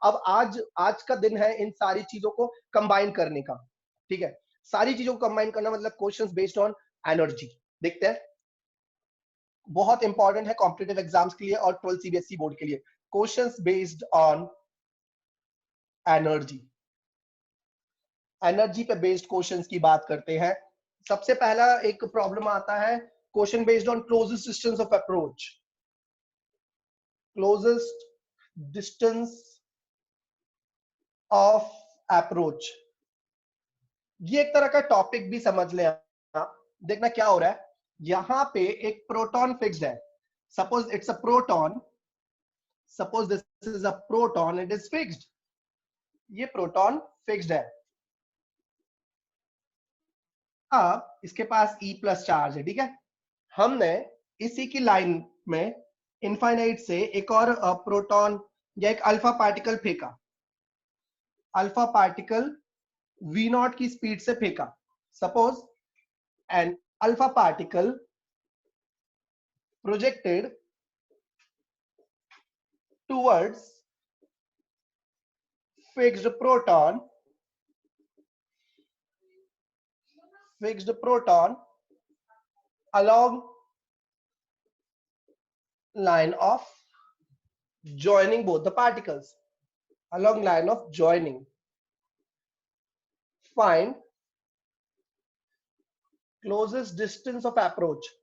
अब आज का दिन है इन सारी चीजों को कंबाइन करने का, ठीक है। सारी चीजों को कंबाइन करना मतलब क्वेश्चंस बेस्ड ऑन एनर्जी। देखते हैं, बहुत इंपॉर्टेंट है कॉम्पिटिटिव एग्जाम्स के लिए और 12 सीबीएसई बोर्ड के लिए, questions based on energy. Energy पे बेस्ड क्वेश्चंस की बात करते हैं। सबसे पहला एक प्रॉब्लम आता है question based on closest distance of approach. Closest distance of approach, ये एक तरह का टॉपिक भी समझ ले आप। देखना क्या हो रहा है, यहां पे एक प्रोटॉन फिक्स्ड है। Suppose it's a proton, suppose this is a proton, it is fixed. ये प्रोटॉन फिक्स्ड है। अब इसके पास E प्लस चार्ज है, ठीक है। हमने इसी की लाइन में इनफाइनाइट से एक और प्रोटॉन या एक अल्फा पार्टिकल फेंका। अल्फा पार्टिकल V0 की स्पीड से फेंका। Suppose an alpha particle projected towards fixed proton along line of joining both the particles, along line of joining. Find closest distance of approach.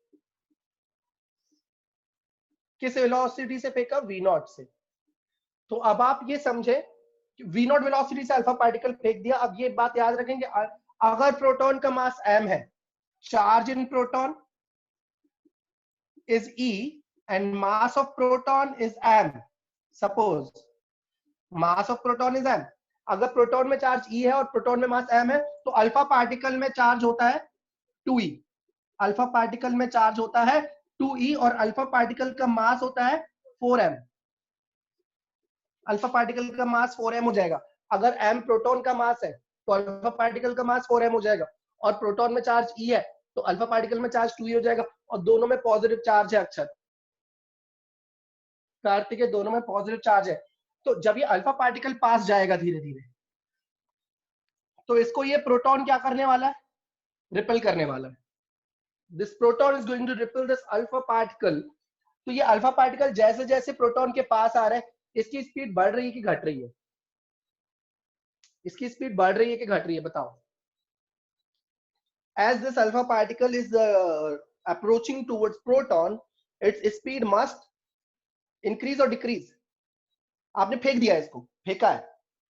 किस velocity से फेंका? V0 से। तो अब आप ये समझे V0 वेलोसिटी से अल्फा पार्टिकल फेंक दिया। अब ये बात याद रखेंगे, अगर प्रोटॉन का मास m है, charge in proton is E and mass of proton is m. Suppose mass of proton is m. अगर प्रोटॉन में चार्ज E है और प्रोटॉन में मास m है, तो अल्फा पार्टिकल में चार्ज होता है 2e। अल्फा पार्टिकल में चार्ज होता है 2e और अल्फा पार्टिकल का मास होता है 4m। अल्फा पार्टिकल का मास 4m हो जाएगा। अगर m प्रोटॉन का मास है तो अल्फा पार्टिकल का मास 4m हो जाएगा, और प्रोटॉन में चार्ज E है तो अल्फा पार्टिकल में चार्ज 2e हो जाएगा, और दोनों में पॉजिटिव चार्ज है। अक्षर कार्तिक के दोनों में पॉजिटिव चार्ज है। तो जब ये अल्फा पार्टिकल पास जाएगा धीरे धीरे, तो इसको ये प्रोटॉन क्या करने वाला है? रिपेल करने वाला है। This proton is going to repel this alpha particle. तो ये अल्फा पार्टिकल जैसे जैसे प्रोटॉन के पास आ रहा है, इसकी स्पीड बढ़ रही है कि घट रही है? इसकी स्पीड बढ़ रही है कि घट रही है? बताओ। As this alpha particle is approaching towards proton, its speed must increase or decrease. आपने फेंक दिया, इसको फेंका है,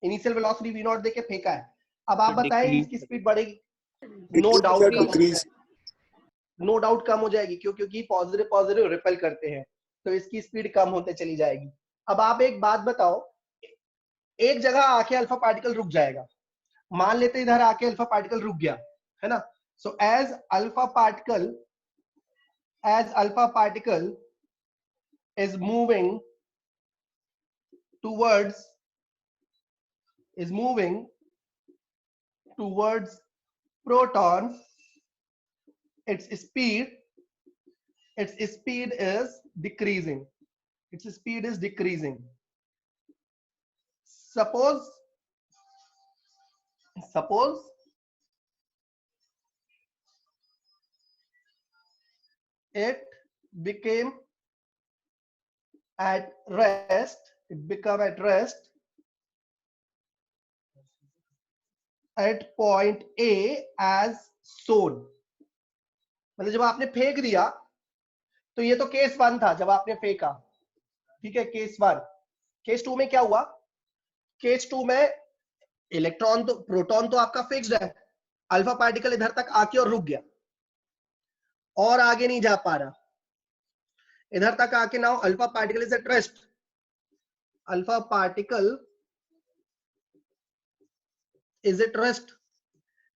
इनिशियल वेलोसिटी V0 देके फेंका है। अब आप बताएं इसकी स्पीड बढ़ेगी? नो डाउट कम हो जाएगी, नो डाउट कम हो जाएगी। क्यों? क्योंकि पॉजिटिव पॉजिटिव रिपेल करते हैं, तो इसकी स्पीड कम होते चली जाएगी। अब आप एक बात बताओ, एक जगह आके अल्फा पार्टिकल रुक जाएगा, मान लेते इधर आके अल्फा पार्टिकल रुक गया, है ना। So as alpha particle is moving towards proton, its speed is decreasing. Suppose it became at rest, at point A as shown. मतलब जब आपने फेंक दिया, तो ये तो केस 1 था जब आपने फेंका, ठीक है, केस 1। केस 2 में क्या हुआ? केस 2 में इलेक्ट्रॉन तो प्रोटॉन तो आपका फिक्स्ड है, अल्फा पार्टिकल इधर तक आके और रुक गया और आगे नहीं जा पा रहा। इधर तक आके now alpha particle is at rest, alpha particle is at rest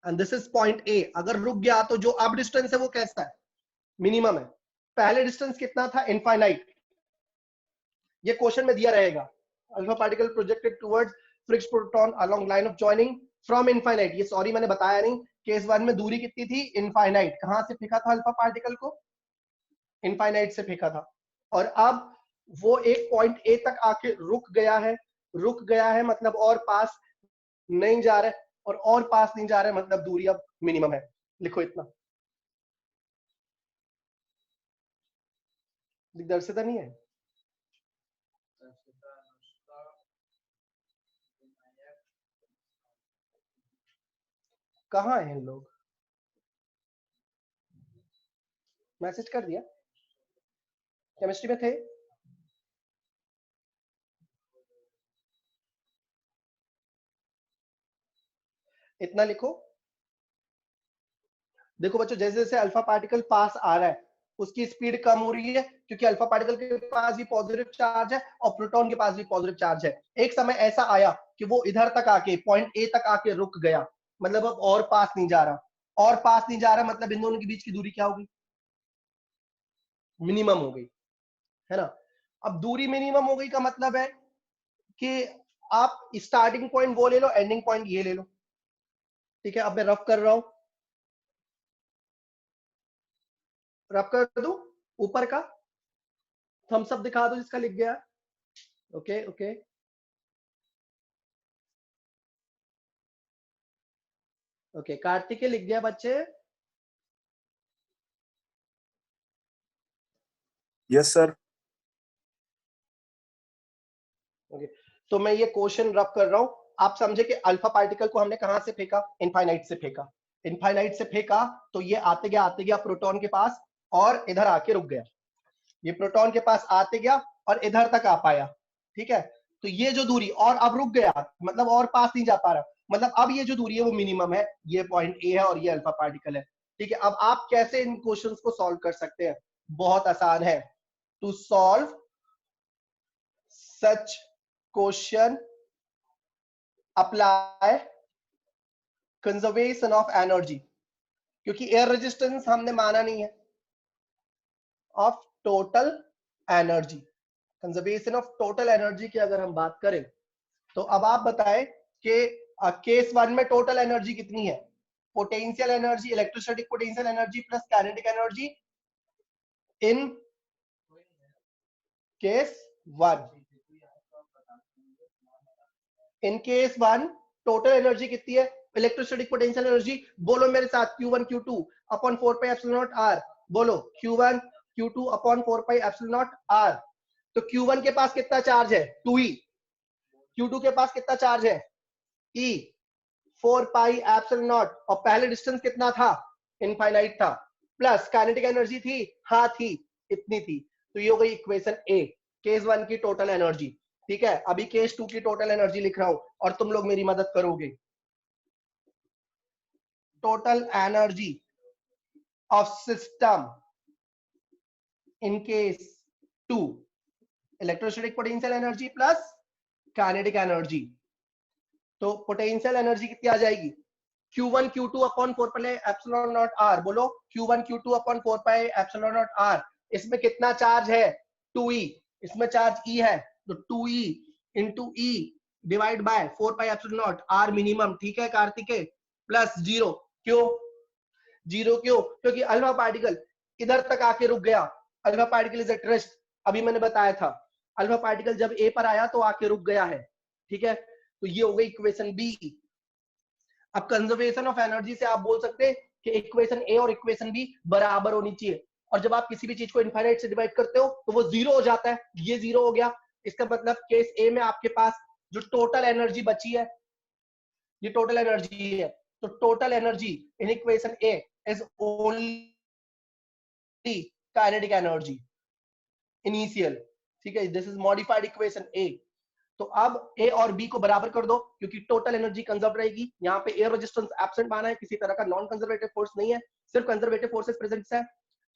and this is point A. अगर रुक गया तो जो अब डिस्टेंस है वो कैसा है? मिनिमम है। पहले डिस्टेंस कितना था? इनफाइनाइट। ये क्वेश्चन में दिया रहेगा, alpha particle projected towards fixed proton along line of joining from infinite. ये सॉरी मैंने बताया नहीं, केस 1 में दूरी कितनी थी? इनफाइनाइट। कहां से फेंका था अल्फा पार्टिकल को? इनफाइनाइट से फेंका था। और अब वो एक पॉइंट ए तक आके रुक गया है, रुक गया है मतलब और पास नहीं जा रहा है, और पास नहीं जा रहा है मतलब दूरी अब मिनिमम है। लिखो इतना। दर्शिता नहीं है? कहाँ है इन लोग? मैसेज कर दिया? केमिस्ट्री में थे? इतना लिखो। देखो बच्चों, जैसे जैसे अल्फा पार्टिकल पास आ रहा है उसकी स्पीड कम हो रही है, क्योंकि अल्फा पार्टिकल के पास भी पॉजिटिव चार्ज है और प्रोटॉन के पास भी पॉजिटिव चार्ज है। एक समय ऐसा आया कि वो इधर तक आके पॉइंट ए तक आके रुक गया, मतलब अब और पास नहीं जा रहा। और पास नहीं जा रहा मतलब इन दोनों के बीच की दूरी क्या होगी? मिनिमम हो गई, है ना। अब दूरी मिनिमम हो गई का मतलब है कि आप स्टार्टिंग पॉइंट वो ले लो, एंडिंग पॉइंट ये ले लो। ठीक है, अब मैं रफ कर रहा हूं, रफ कर दूं ऊपर का, थम्स अप दिखा दो जिसका लिख गया। Okay okay. ओके, कार्तिक लिख गया बच्चे? Yes sir. ओके, तो मैं ये क्वेश्चन रफ कर रहा हूं। आप समझे कि अल्फा पार्टिकल को हमने कहां से फेंका? इनफाइनाइट से फेंका। इनफाइनाइट से फेंका तो ये आते गया प्रोटॉन के पास और इधर आके रुक गया। ये प्रोटॉन के पास आते गया और इधर तक आ पाया। ठीक है, तो ये जो दूरी, और अब रुक गया मतलब और पास नहीं जा पा रहा, मतलब अब ये जो दूरी है वो मिनिमम है। ये पॉइंट ए है और ये अल्फा पार्टिकल है। ठीक है, अब आप कैसे इन क्वेश्चंस को सॉल्व कर सकते हैं? बहुत आसान है। To solve such question apply conservation of energy, क्योंकि एयर रेजिस्टेंस हमने माना नहीं है, of total energy. Conservation of total energy की अगर हम बात करें तो अब आप बताएं कि केस वन में टोटल एनर्जी कितनी है? Potential energy, electrostatic potential energy plus kinetic energy in case one. In case one total energy कितनी है? इलेक्ट्रोस्टैटिक पोटेंशियल एनर्जी, बोलो मेरे साथ, Q1 Q2 upon 4 pi epsilon naught R। बोलो Q1 Q2 upon 4 pi epsilon naught R। तो Q1 के पास कितना charge है? 2E। Q2 के पास कितना चार्ज है? E। 4 पाई एप्सिलॉन नॉट, और पहले डिस्टेंस कितना था? इनफाइनाइट था। प्लस काइनेटिक एनर्जी थी, हाँ थी, इतनी थी। तो ये हो गई इक्वेशन ए, केस वन की टोटल एनर्जी। ठीक है, अभी केस टू की टोटल एनर्जी लिख रहा हूं और तुम लोग मेरी मदद करोगे। Total energy of system in case two, electrostatic potential energy plus kinetic energy. तो पोटेंशियल एनर्जी कितनी आ जाएगी? Q1 Q2 upon 4 pi epsilon naught R। बोलो Q1 Q2 upon 4 pi epsilon naught R। इसमें कितना चार्ज है? 2E। इसमें charge E है, तो 2E into E divide by 4 pi epsilon naught R minimum. ठीक है कार्तिकेय, प्लस जीरो। क्यों जीरो? क्यों? क्योंकि अल्फा पार्टिकल इधर तक आके रुक गया। Alpha particle is at rest, अभी मैंने बताया था। अल्फा पार्टिकल जब ए पर आया तो आके रुक गया है। ठीक है, तो ये हो गई इक्वेशन बी। अब कंजर्वेशन ऑफ एनर्जी से आप बोल सकते हैं कि इक्वेशन ए और इक्वेशन बी बराबर होनी चाहिए, और जब आप किसी भी चीज को इनफाइनाइट से डिवाइड करते हो तो वो जीरो हो जाता है। ये जीरो हो गया, इसका मतलब केस ए में आपके पास जो टोटल एनर्जी बची है, ये टोटल एनर्जी है। तो total energy in equation A is only kinetic energy initial. ठीक है, दिस इज मॉडिफाइड इक्वेशन ए। तो अब ए और बी को बराबर कर दो, क्योंकि टोटल एनर्जी कंजर्व रहेगी। यहाँ पे एयर रेजिस्टेंस एब्सेंट माना है, किसी तरह का नॉन कंजर्वेटिव फोर्स नहीं है, सिर्फ कंजर्वेटिव फोर्सेस प्रेजेंट है।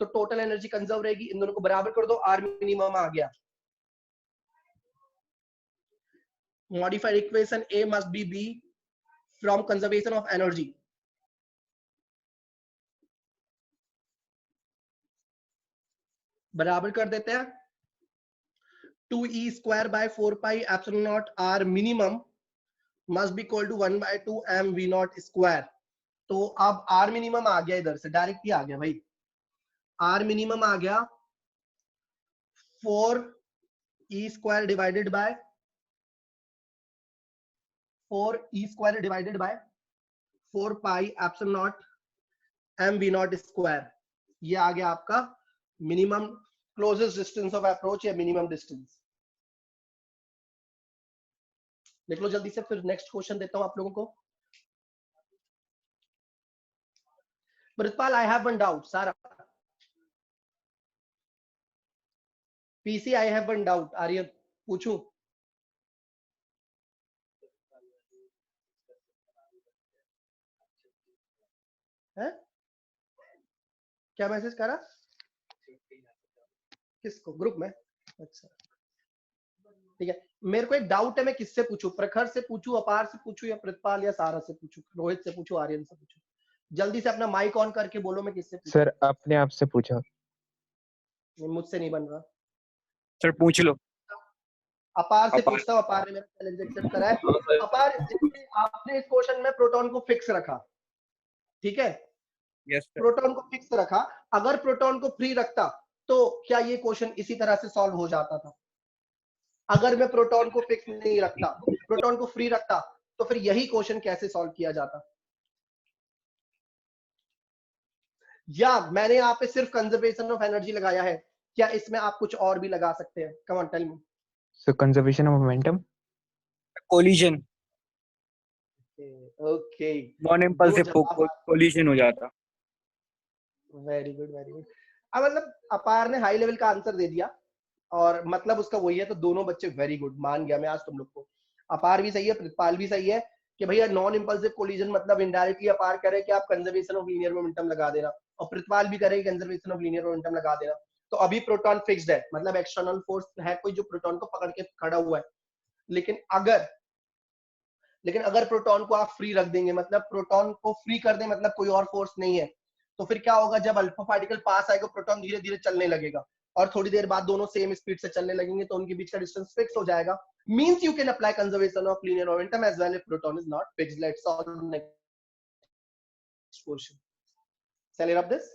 तो टोटल एनर्जी कंजर्व रहेगी, इन दोनों को बराबर कर दो, आर मिनिमम आ गया। Modified equation A must be B from conservation of energy. बराबर कर देते हैं 2E square by 4 pi epsilon naught R minimum must be equal to 1 by 2 mv naught square. तो अब R मिनिमम आ गया, इधर से डायरेक्ट ही आ गया भाई। R मिनिमम आ गया 4E square divided by 4e² divided by 4 pi epsilon not mv0 square. ये आ गया आपका minimum closest distance of approach या मिनिमम डिस्टेंस। देख लो जल्दी से, फिर नेक्स्ट क्वेश्चन देता हूं आप लोगों को। Pritpal, I have one doubt. Sara. PC, I have one doubt. Aryan, पूछूं? है? क्या मैसेज करा? किसको? ग्रुप में? अच्छा, ठीक है। मेरे को एक डाउट है, मैं किससे पूछूं? प्रखर से पूछूं, अपार से पूछूं, या प्रितपाल या सारा से पूछूं, रोहित से पूछूं, आर्यन से पूछूं? जल्दी से अपना माइक ऑन करके बोलो, मैं किससे पूछूं? सर अपने आप से पूछो। मुझसे नहीं बन रहा। सर पूछ लो। अपार से पूछता हूँ। अपार ने मेरा चैलेंज एक्सेप्ट करा है। अपार, आपने इस क्वेश्चन में प्रोटॉन को फिक्स रखा, ठीक है? Yes sir. प्रोटॉन को फिक्स रखा। अगर प्रोटॉन को फ्री रखता तो क्या ये क्वेश्चन इसी तरह से सॉल्व हो जाता था? अगर मैं प्रोटॉन को फिक्स नहीं रखता, प्रोटॉन को फ्री रखता, तो फिर यही क्वेश्चन कैसे सॉल्व किया जाता? या मैंने यहाँ पे सिर्फ कंजर्वेशन ऑफ एनर्जी लगाया है, क्या इसमें आप कुछ और भी लगा सकते हैं? Come on tell me. So conservation of momentum, collision, okay, non impulsive collision हो जाता। Very good, very good. अब मतलब अपार ने हाई लेवल का आंसर दे दिया और मतलब उसका वही है, तो दोनों बच्चे वेरी गुड, मान गया मैं आज तुम लोग को। अपार भी सही है, प्रितपाल भी सही है कि भैया नॉन इंपल्सिव कोलिजन मतलब इनडायरेक्टली अपार करे कि आप कंजर्वेशन ऑफ लीनियर मोमेंटम लगा देना, और प्रितपाल भी करे कंजर्वेशन ऑफ लीनियर मोमेंटम लगा देना। तो अभी प्रोटॉन फिक्स्ड है, मतलब एक्सटर्नल फोर्स है कोई जो प्रोटॉन को पकड़ के खड़ा हुआ है। लेकिन अगर प्रोटॉन को आप फ्री रख देंगे, मतलब प्रोटॉन को फ्री कर दें, मतलब कोई और फोर्स नहीं है, तो फिर क्या होगा? जब अल्फा पार्टिकल पास आएगा, प्रोटॉन धीरे धीरे चलने लगेगा, और थोड़ी देर बाद दोनों सेम स्पीड से चलने लगेंगे, तो उनके बीच का डिस्टेंस फिक्स हो जाएगा। Means you can apply conservation of linear momentum as well if proton is not fixed. Let's solve next question. Shall I rub this?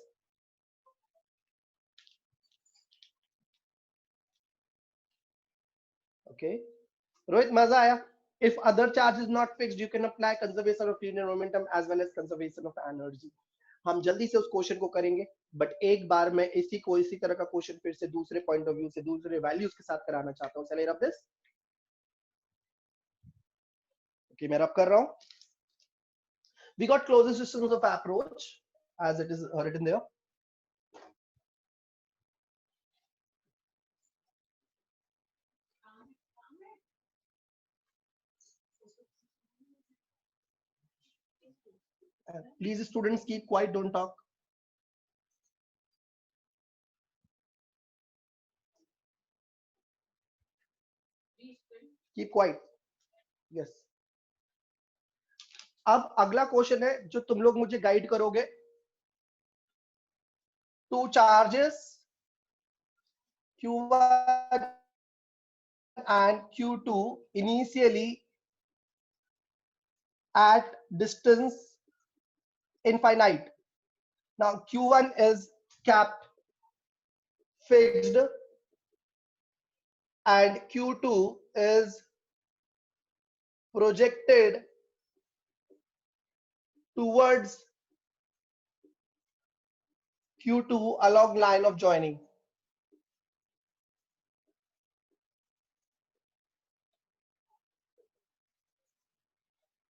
Okay. Rohit, मजा आया? If other charge is not fixed, you can apply conservation of linear momentum as well as conservation of energy. हम जल्दी से उस question को करेंगे, but एक बार मैं इसी तरह का क्वेश्चन फिर से दूसरे पॉइंट ऑफ व्यू से, दूसरे वैल्यूज के साथ कराना चाहता हूं। चलिए रब दिस। ओके, मैं रब कर रहा हूं। We got closest distance of approach as it is written there. Please students keep quiet, don't talk. Keep quiet. Yes. अब अगला क्वेश्चन है जो तुम लोग मुझे गाइड करोगे। Two charges Q1 and Q2 initially at distance infinite. Now Q1 is kept fixed and Q2 is projected towards Q2 along line of joining.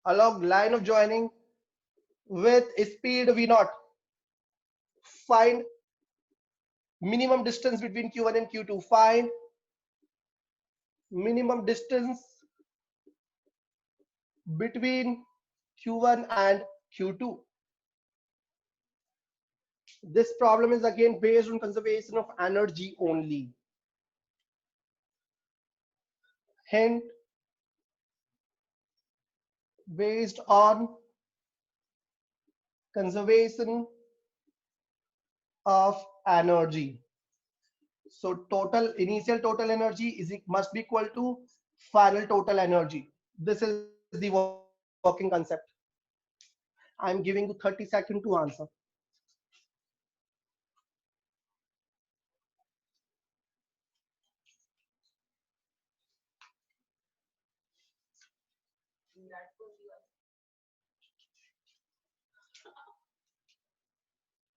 Along line of joining with speed V0. Find minimum distance between Q1 and Q2. Find minimum distance between Q1 and Q2. This problem is again based on conservation of energy only. Hint, based on conservation of energy. So initial total energy must be equal to final total energy. This is the working concept. I'm giving you 30 seconds to answer.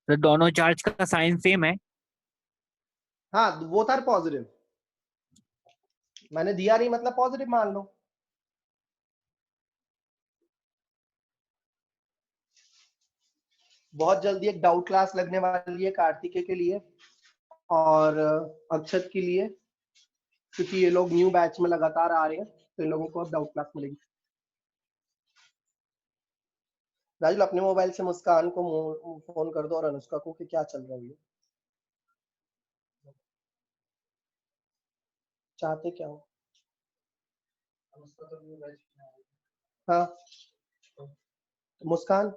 तो दोनों charge का sign same है। हाँ, वो था positive, मैंने दिया नहीं मतलब पॉजिटिव मान लो। बहुत जल्दी एक डाउट क्लास लगने वाली है कार्तिकेय के लिए और अक्षत के लिए, क्योंकि ये लोग न्यू बैच में लगातार आ रहे हैं, तो इन लोगों को अब डाउट क्लास मिलेगी। राजुल, अपने मोबाइल से मुस्कान को फोन कर दो और अनुष्का को कि क्या चल रहा है, चाहते क्या हो। हाँ, मुस्कान,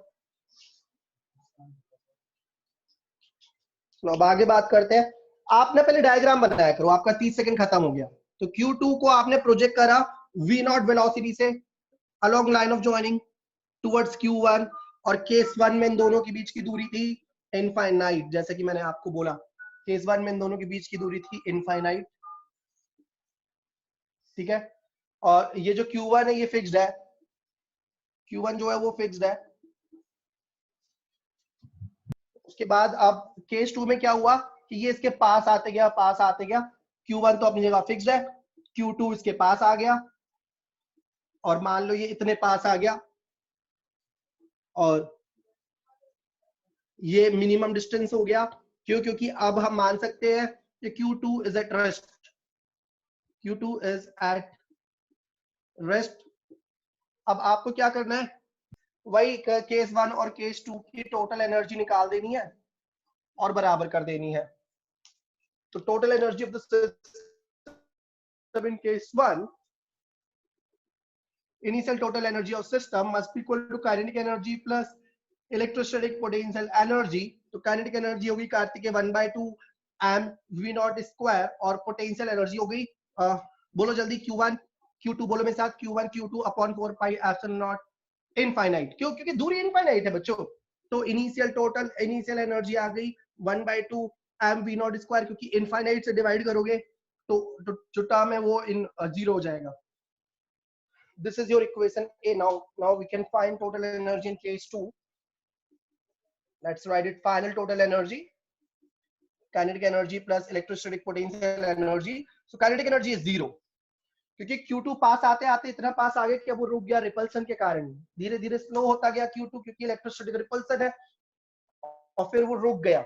चलो अब आगे बात करते हैं। आपने पहले डायग्राम बनाया करो, आपका 30 सेकंड खत्म हो गया। तो Q2 को आपने प्रोजेक्ट करा V0 वेलोसिटी से along line of joining towards Q1, और केस 1 में इन दोनों के बीच की दूरी थी इनफाइनाइट, जैसे कि मैंने आपको बोला केस 1 में इन दोनों के बीच की दूरी थी इनफाइनाइट, ठीक है। और ये जो Q1 है ये फिक्स्ड है, Q1 जो है वो फिक्स्ड है। उसके बाद अब केस 2 में क्या हुआ कि ये इसके पास आते गया, Q1 तो अपनी जगह फिक्स्ड है, Q2 इसके पास आ गया, और मान लो ये इतने पास आ गया, और ये मिनिमम डिस्टेंस हो गया। क्यों? क्योंकि अब हम मान सकते हैं कि Q2 is at rest, Q2 is at rest. अब आपको क्या करना है, वही केस 1 और केस 2 की टोटल एनर्जी निकाल देनी है और बराबर कर देनी है। तो total energy of the system in case 1, initial total energy of system must be equal to kinetic energy plus electrostatic potential energy। तो kinetic energy होगी Kartikeya 1/2 m v not square, और पोटेंशियल एनर्जी हो गई बोलो जल्दी Q1 Q2 बोलो मेरे साथ, Q1 Q2 upon 4 pi epsilon not infinite. क्यों? क्योंकि दूरी इनफाइनाइट है बच्चों। तो इनिशियल एनर्जी आ गई 1/2 m v नॉट स्क्वायर, क्योंकि इनफाइनाइट से डिवाइड करोगे तो जो टर्म है वो इन जीरो हो जाएगा। This is your equation A. Now we can find total energy in case 2. Let's write it. Final total energy, kinetic energy plus electrostatic potential energy. So kinetic energy is 0, क्योंकि Q2 पास आते आते इतना पास आ गया कि अब वो रुक गया रिपल्सन के कारण। धीरे धीरे स्लो होता गया Q2, क्योंकि इलेक्ट्रोस्टैटिक रिपल्सन है, और फिर वो रुक गया।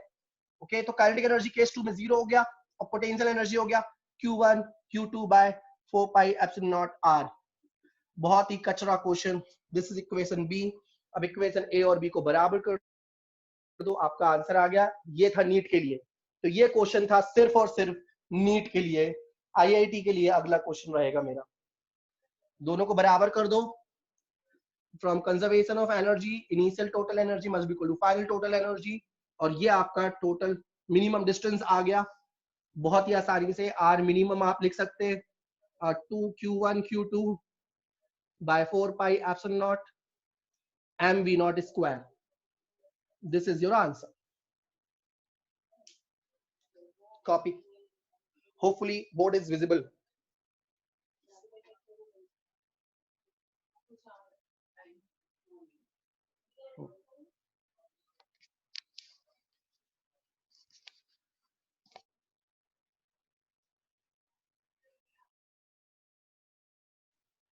ओके, तो काइनेटिक एनर्जी केस 2 में 0 हो गया, और पोटेंशियल एनर्जी हो गया Q1 Q2 by 4 pi epsilon naught R। बहुत ही कचरा question. This is equation B. अब इक्वेशन ए और बी को बराबर कर दो, आपका आंसर आ गया। ये था नीट के लिए, तो ये क्वेश्चन था सिर्फ और सिर्फ नीट के लिए। आईआईटी के लिए अगला क्वेश्चन रहेगा मेरा। दोनों को बराबर कर दो। From conservation of energy initial total energy must be equal to final total energy, और ये आपका टोटल मिनिमम डिस्टेंस आ गया। बहुत ही आसानी से आर मिनिमम आप लिख सकते हैं 2Q1 Q2 by 4 pi epsilon naught m v naught square. This is your answer. Copy. Hopefully board is visible.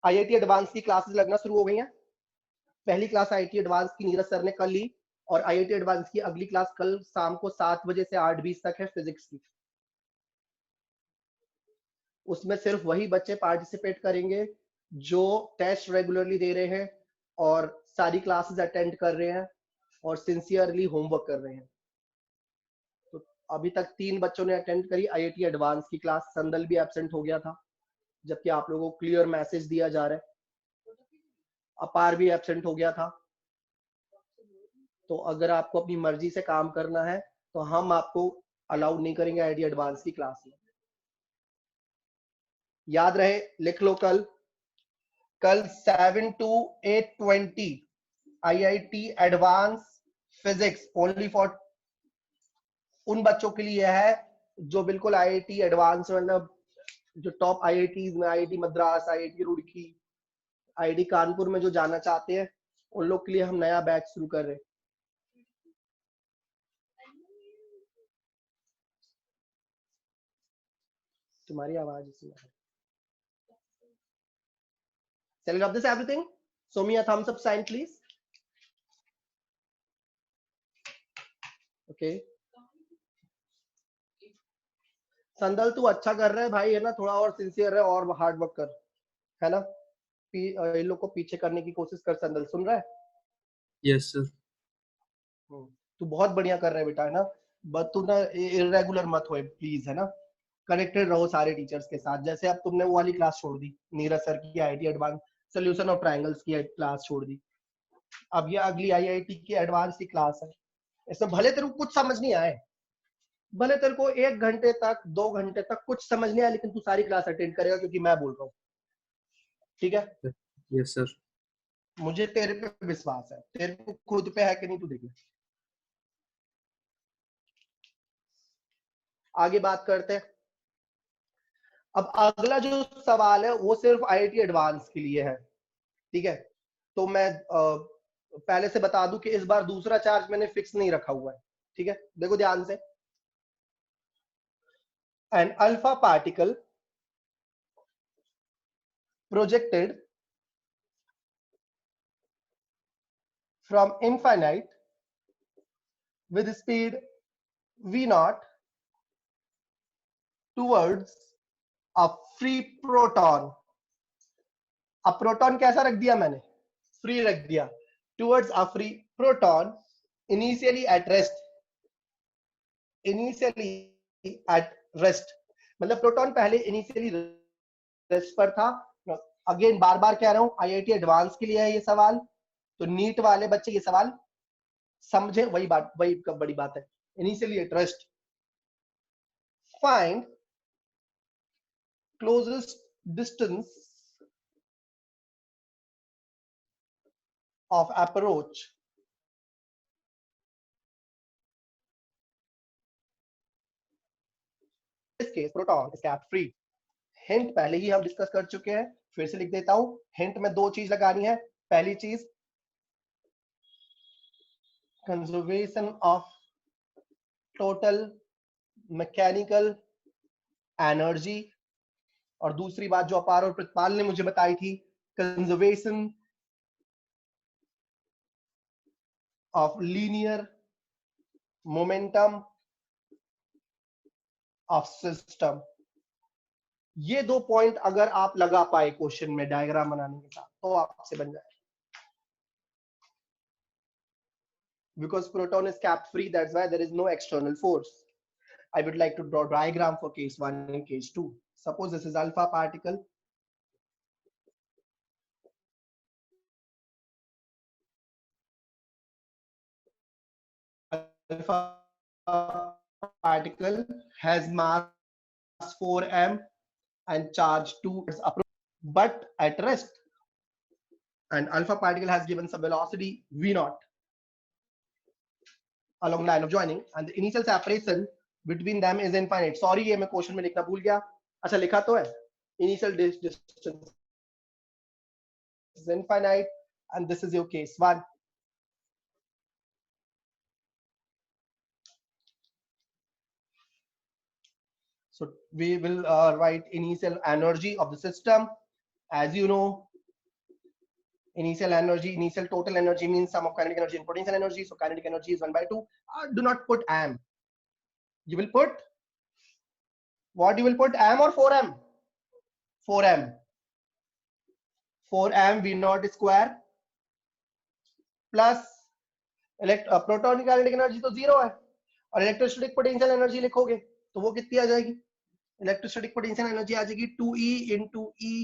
IIT advance की क्लासेस लगना शुरू हो गई हैं। पहली क्लास आईआईटी एडवांस की नीरज सर ने कल ली, और आईआईटी एडवांस की अगली क्लास कल शाम को 7 बजे से 8:20 तक है फिजिक्स की। उसमें सिर्फ वही बच्चे पार्टिसिपेट करेंगे जो टेस्ट रेगुलरली दे रहे हैं और सारी क्लासेस अटेंड कर रहे हैं और सिंसियरली होमवर्क कर रहे हैं। तो अभी तक 3 बच्चों ने अटेंड करी आईआईटी एडवांस की क्लास। संदल भी एब्सेंट हो गया था, जबकि आप लोगों को क्लियर मैसेज दिया जा रहा है। अपार भी एब्सेंट हो गया था। तो अगर आपको अपनी मर्जी से काम करना है तो हम आपको अलाउ नहीं करेंगे आईआईटी एडवांस की क्लास में। याद रहे, लिख लो कल 7 to 8:20 IIT advance physics only for उन बच्चों के लिए है जो बिल्कुल आईआईटी एडवांस मतलब जो टॉप आईआईटीज में, IIT Madras, IIT Roorkee, IIT Kanpur में जो जाना चाहते हैं उन लोग के लिए हम नया बैच शुरू कर रहे हैं। तुम्हारी आवाज इसमें है। Shall we drop this everything? Show me a thumbs up sign, please. Okay. संदल तू अच्छा कर रहा है भाई, है ना, थोड़ा और सिंसियर है और हार्ड वर्क कर, है ना, इन लोग को पीछे करने की कोशिश कर। संदल सुन रहा है? Yes sir. तू बहुत बढ़िया कर रहा है बेटा, है ना, बट तू ना इरेगुलर मत हो प्लीज, है ना, कनेक्टेड रहो सारे टीचर्स के साथ। जैसे अब तुमने वो वाली क्लास छोड़ दी, नीरज सर की IIT advance solution of triangles की क्लास छोड़ दी, अब ये अगली आईआईटी की एडवांस की क्लास है। इसमें भले तेरे को कुछ समझ नहीं आए, भले तेरे को 1 घंटे तक 2 घंटे तक कुछ समझ नहीं आया, लेकिन तू सारी क्लास अटेंड करेगा क्योंकि मैं बोल रहा हूँ, ठीक है? Yes sir. मुझे तेरे पे विश्वास है, तेरे को खुद पे है कि नहीं तू देख ले। आगे बात करते हैं। अब अगला जो सवाल है वो सिर्फ आईआईटी एडवांस के लिए है, ठीक है? तो मैं पहले से बता दूं कि इस बार दूसरा चार्ज मैंने फिक्स नहीं रखा हुआ है, ठीक है? देखो ध्यान से। An alpha particle projected from infinite with speed v naught towards a free proton। अब प्रोटॉन कैसा रख दिया मैंने? फ्री रख दिया। towards a free proton initially at rest। initially at rest मतलब प्रोटॉन पहले इनिशियली रेस्ट पर था। अगेन बार बार कह रहा हूं, आईआईटी एडवांस के लिए है ये सवाल, तो नीट वाले बच्चे ये सवाल समझे, वही बात, वही बड़ी बात है। Initially at rest, find closest distance of approach this case proton is kept free। Hint पहले ही हम डिस्कस कर चुके हैं, फिर से लिख देता हूं। हिंट में 2 चीज लगानी है। पहली चीज conservation of total mechanical energy, और दूसरी बात जो अपार और प्रतिपाल ने मुझे बताई थी, conservation of linear momentum of system. ये 2 पॉइंट अगर आप लगा पाए क्वेश्चन में डायग्राम बनाने के साथ तो आपसे बन जाए। Because proton is kept free, that's why there is no external force। I would like to draw diagram for case 1 and case 2। Suppose this is alpha particle, alpha particle has mass 4m and charge 2 but at rest, and alpha particle has given some velocity v naught along line of joining, and the initial separation between them is infinite। Sorry ये मैं question में लिखना भूल गया। अच्छा लिखा तो है, initial distance is infinite and this is your case 1। So we will write initial energy of the system. As you know, initial energy, initial total energy means sum of kinetic energy and potential energy. So kinetic energy is 1/2. Do not put m. You will put what? You will put m or 4m? 4m. 4m v naught square plus proton की kinetic energy तो 0 है, और electrostatic potential energy लिखोगे तो वो कितनी आ जाएगी? इलेक्ट्रोस्टैटिक पोटेंशियल एनर्जी आ जाएगी 2e into e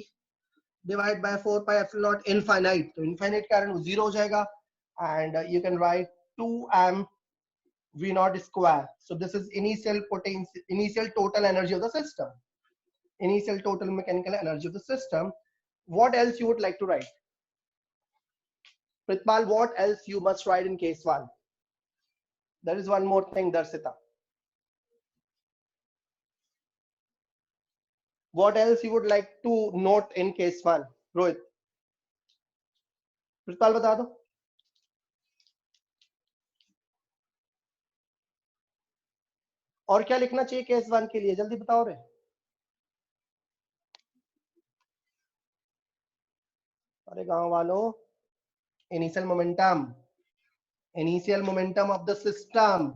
divided by 4 pi epsilon naught infinite। तो infinite कारण वो 0 हो जाएगा, and you can write 2m v naught square। So this is initial potential, initial total energy of the system, initial total mechanical energy of the system। What else you would like to write? Pritpal, what else you must write in case 1? There is one more thing, Darshita। What else you would like to note in case 1? Rohit? Pritpal बता दो। और क्या लिखना चाहिए case 1 के लिए, जल्दी बताओ रे। अरे गांव वालों, initial momentum of the system.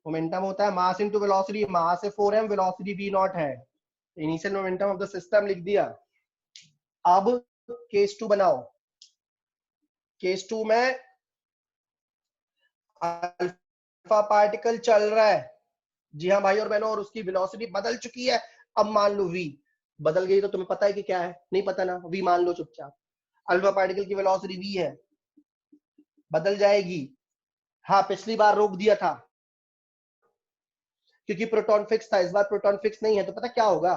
Momentum होता है मास इनटू वेलोसिटी, मास है 4m, वेलोसिटी v नॉट है। Initial momentum of the system लिख दिया। अब केस 2 बनाओ। केस 2 में अल्फा पार्टिकल चल रहा है, जी हाँ भाई और बहनों, और उसकी वेलोसिटी बदल चुकी है। अब मान लो v बदल गई, तो तुम्हें पता है कि क्या है, नहीं पता ना, v मान लो चुपचाप। अल्फा पार्टिकल की वेलोसिटी v है, बदल जाएगी। हाँ पिछली बार रोक दिया था क्योंकि प्रोटॉन फिक्स था, इस बार प्रोटॉन फिक्स नहीं है, तो पता क्या होगा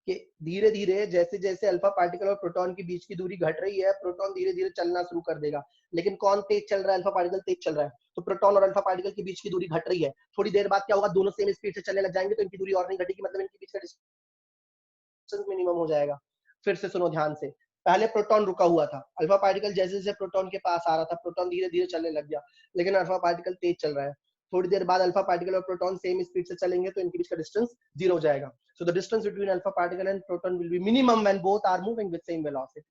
कि धीरे धीरे जैसे जैसे अल्फा पार्टिकल और प्रोटॉन के बीच की दूरी घट रही है, प्रोटॉन धीरे धीरे चलना शुरू कर देगा। लेकिन कौन तेज चल रहा है? अल्फा पार्टिकल तेज चल रहा है, तो प्रोटॉन और अल्फा पार्टिकल के बीच की दूरी घट रही है। थोड़ी देर बाद क्या होगा, दोनों सेम स्पीड से चलने लग जाएंगे, तो इनकी दूरी और नहीं घटेगी, मतलब इनके बीच का डिस्टेंस मिनिमम हो जाएगा। फिर से सुनो ध्यान से, पहले प्रोटॉन रुका हुआ था, अल्फा पार्टिकल जैसे जैसे प्रोटॉन के पास आ रहा था, प्रोटॉन धीरे धीरे चलने लग गया, लेकिन अल्फा पार्टिकल तेज चल रहा है। थोड़ी देर बाद अल्फा पार्टिकल और प्रोटॉन सेम स्पीड से चलेंगे, तो इनके बीच का डिस्टेंस 0 हो जाएगा। So the distance between alpha particle and proton will be minimum when both are moving with same velocity.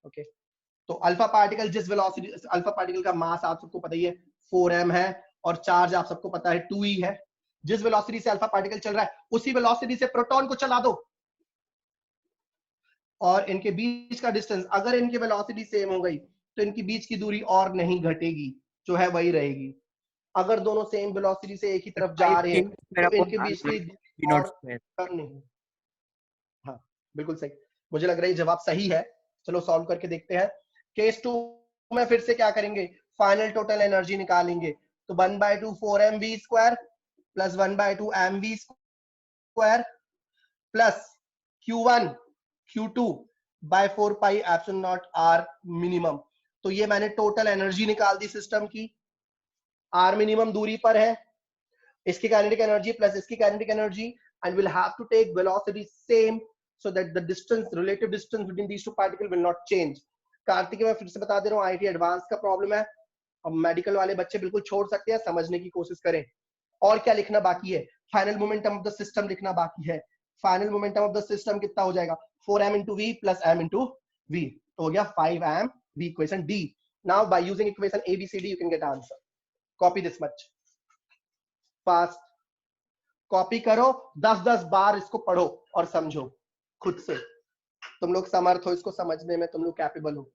Okay, तो अल्फा पार्टिकल जिस वेलोसिटी, अल्फा पार्टिकल का मास आप सबको पता ही है 4m है, और चार्ज आप सबको पता है 2e है। जिस वेलोसिटी से अल्फा पार्टिकल चल रहा है, उसी वेलोसिटी से प्रोटॉन को चला दो, और इनके बीच का डिस्टेंस, अगर इनकी वेलोसिटी सेम हो गई तो इनकी बीच की दूरी और नहीं घटेगी, जो है वही रहेगी। अगर दोनों सेम वेलोसिटी से एक ही तरफ जा रहे हैं, तो इनके बीच की दूरी और करनी है। हाँ बिल्कुल सही, मुझे लग रहा है जवाब सही है। चलो सॉल्व करके देखते हैं। केस 2 में फिर से क्या करेंगे, फाइनल टोटल एनर्जी निकालेंगे। तो 1/2 4mv square plus 1/2 mv square plus Q1 Q2 by 4 pi epsilon naught R minimum. तो ये मैंने टोटल एनर्जी निकाल दी सिस्टम की। R मिनिमम दूरी पर है, इसकी काइनेटिक एनर्जी प्लस इसकी kinetic energy, and will have to take velocity same so that the distance, relative distance between these two particles will not change. Kartik मैं फिर से बता दे रहा हूँ, आईटी एडवांस का प्रॉब्लम है, अब मेडिकल वाले बच्चे बिल्कुल छोड़ सकते हैं, समझने की कोशिश करें। और क्या लिखना बाकी है, final momentum of the system लिखना बाकी है। Final momentum of the system कितना हो जाएगा, 4m into v plus m into v, तो हो गया 5m v, equation D. Now by using equation abcd you can get answer. Copy this much fast, copy करो, 10-10 बार इसको पढ़ो और समझो खुद से। तुम लोग समर्थ हो इसको समझने में, तुम लोग कैपेबल हो।